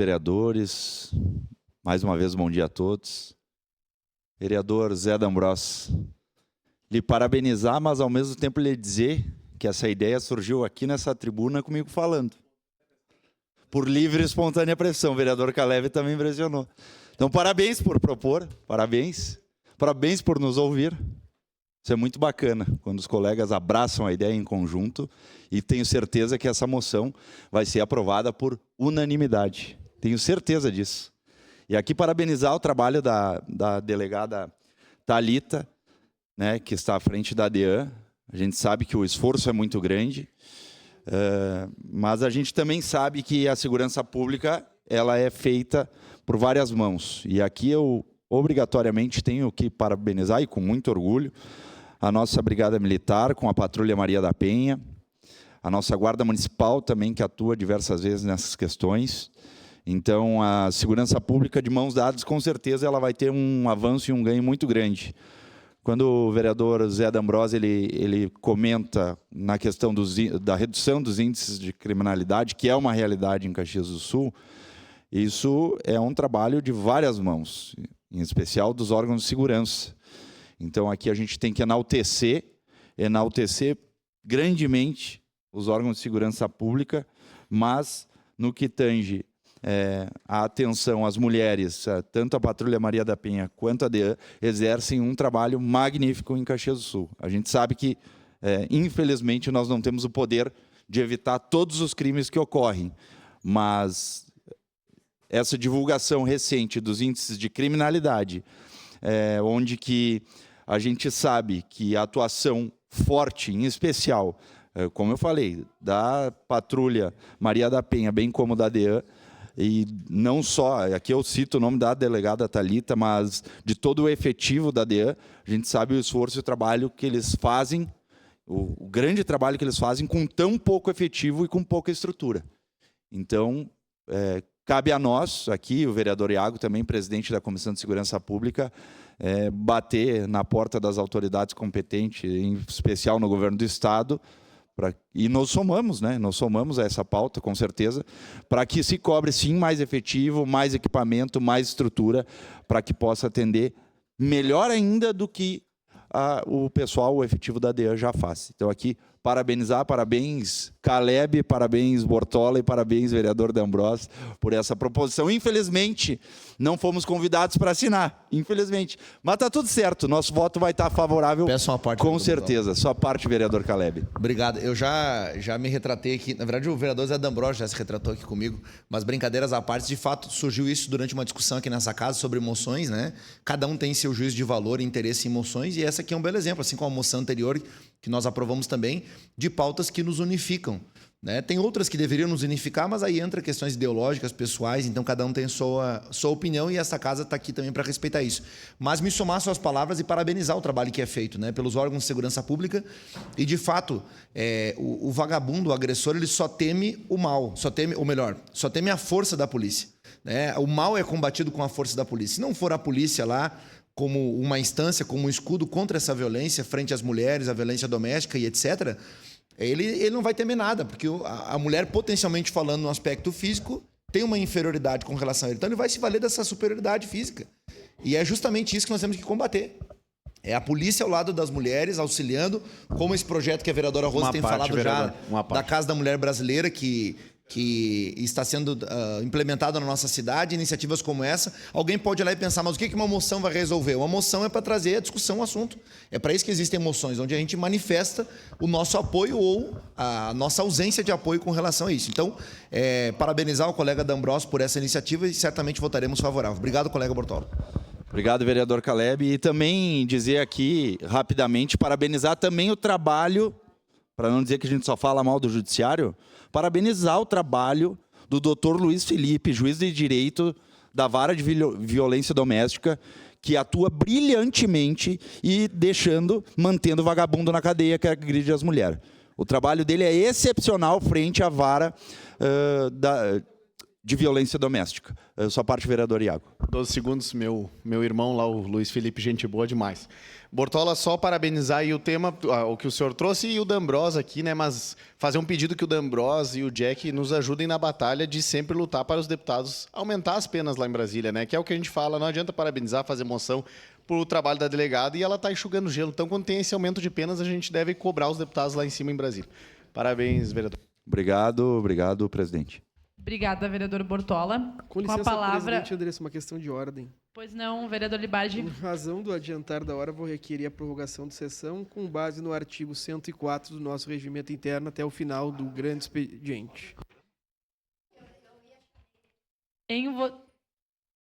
Vereadores, mais uma vez, bom dia a todos. Vereador Zé D'Ambrosio, lhe parabenizar, mas ao mesmo tempo lhe dizer que essa ideia surgiu aqui nessa tribuna comigo falando. Por livre e espontânea pressão, o vereador Caleb também pressionou. Então, parabéns por propor, parabéns por nos ouvir. Isso é muito bacana, quando os colegas abraçam a ideia em conjunto, e tenho certeza que essa moção vai ser aprovada por unanimidade. Tenho certeza disso. E aqui parabenizar o trabalho da delegada Thalita, né, que está à frente da DEAN. A gente sabe que o esforço é muito grande, mas a gente também sabe que a segurança pública ela é feita por várias mãos. E aqui eu obrigatoriamente tenho que parabenizar, e com muito orgulho, a nossa Brigada Militar, com a Patrulha Maria da Penha, a nossa Guarda Municipal também, que atua diversas vezes nessas questões. Então, a segurança pública, de mãos dadas, com certeza, ela vai ter um avanço e um ganho muito grande. Quando o vereador Zé D'Ambrosio ele comenta na questão da redução dos índices de criminalidade, que é uma realidade em Caxias do Sul, isso é um trabalho de várias mãos, em especial dos órgãos de segurança. Então, aqui a gente tem que enaltecer grandemente os órgãos de segurança pública, mas no que tange a atenção às mulheres, tanto a Patrulha Maria da Penha quanto a DEAN, exercem um trabalho magnífico em Caxias do Sul. A gente sabe que, infelizmente, nós não temos o poder de evitar todos os crimes que ocorrem, mas essa divulgação recente dos índices de criminalidade, onde que a gente sabe que a atuação forte, em especial, como eu falei, da Patrulha Maria da Penha, bem como da DEAN, e não só, aqui eu cito o nome da delegada Thalita, mas de todo o efetivo da DEAN, a gente sabe o esforço e o trabalho que eles fazem, o grande trabalho que eles fazem com tão pouco efetivo e com pouca estrutura. Então, cabe a nós, aqui, o vereador Iago, também presidente da Comissão de Segurança Pública, bater na porta das autoridades competentes, em especial no governo do Estado, e nos somamos, né? Nós somamos a essa pauta, com certeza, para que se cobre, sim, mais efetivo, mais equipamento, mais estrutura, para que possa atender melhor ainda do que o pessoal, o efetivo da DEAN já faz. Então, aqui, parabenizar, parabéns Caleb, parabéns Bortola e parabéns vereador D'Ambrosio por essa proposição. Infelizmente, não fomos convidados para assinar, infelizmente. Mas está tudo certo, nosso voto vai estar favorável, peço uma parte, com certeza. Sua parte, vereador Caleb. Obrigado. Eu já me retratei aqui. Na verdade, o vereador Zé D'Ambrosio já se retratou aqui comigo, mas brincadeiras à parte, de fato, surgiu isso durante uma discussão aqui nessa casa sobre moções, né? Cada um tem seu juízo de valor e interesse em moções, e essa aqui é um belo exemplo, assim como a moção anterior, que nós aprovamos também, de pautas que nos unificam, né? Tem outras que deveriam nos unificar, mas aí entra questões ideológicas, pessoais, então cada um tem sua opinião, e essa casa está aqui também para respeitar isso. Mas me somar suas palavras e parabenizar o trabalho que é feito, né, pelos órgãos de segurança pública, e de fato, o vagabundo, o agressor, ele só teme o mal, só teme a força da polícia, né? O mal é combatido com a força da polícia. Se não for a polícia lá, como uma instância, como um escudo contra essa violência, frente às mulheres, a violência doméstica e etc., ele não vai temer nada, porque a mulher, potencialmente falando no aspecto físico, tem uma inferioridade com relação a ele. Então, ele vai se valer dessa superioridade física. E é justamente isso que nós temos que combater. É a polícia ao lado das mulheres, auxiliando, como esse projeto que a vereadora Rosa tem falado já, da Casa da Mulher Brasileira, que está sendo implementada na nossa cidade, iniciativas como essa. Alguém pode ir lá e pensar, mas o que uma moção vai resolver? Uma moção é para trazer a discussão, o assunto. É para isso que existem moções, onde a gente manifesta o nosso apoio ou a nossa ausência de apoio com relação a isso. Então, parabenizar o colega D'Ambrosio por essa iniciativa e certamente votaremos favorável. Obrigado, colega Bortola. Obrigado, vereador Caleb. E também dizer aqui, rapidamente, parabenizar também o trabalho, para não dizer que a gente só fala mal do judiciário, parabenizar o trabalho do Dr. Luiz Felipe, juiz de direito da Vara de Violência Doméstica, que atua brilhantemente e mantendo o vagabundo na cadeia, que agride as mulheres. O trabalho dele é excepcional frente à vara de violência doméstica. Sua parte, vereador Iago. 12 segundos, meu irmão lá, o Luiz Felipe, gente boa demais. Bortola, só parabenizar aí o tema, o que o senhor trouxe, e o D'Ambros aqui, né? Mas fazer um pedido que o D'Ambros e o Jack nos ajudem na batalha de sempre lutar para os deputados aumentar as penas lá em Brasília, né? Que é o que a gente fala, não adianta parabenizar, fazer moção pro trabalho da delegada e ela tá enxugando gelo. Então, quando tem esse aumento de penas, a gente deve cobrar os deputados lá em cima em Brasília. Parabéns, vereador. Obrigado, presidente. Obrigada, vereador Bortola. Com licença, a palavra... presidente Andressa, uma questão de ordem. Pois não, vereador Libardi. Em razão do adiantar da hora, vou requerer a prorrogação de sessão com base no artigo 104 do nosso regimento interno até o final do grande expediente. Em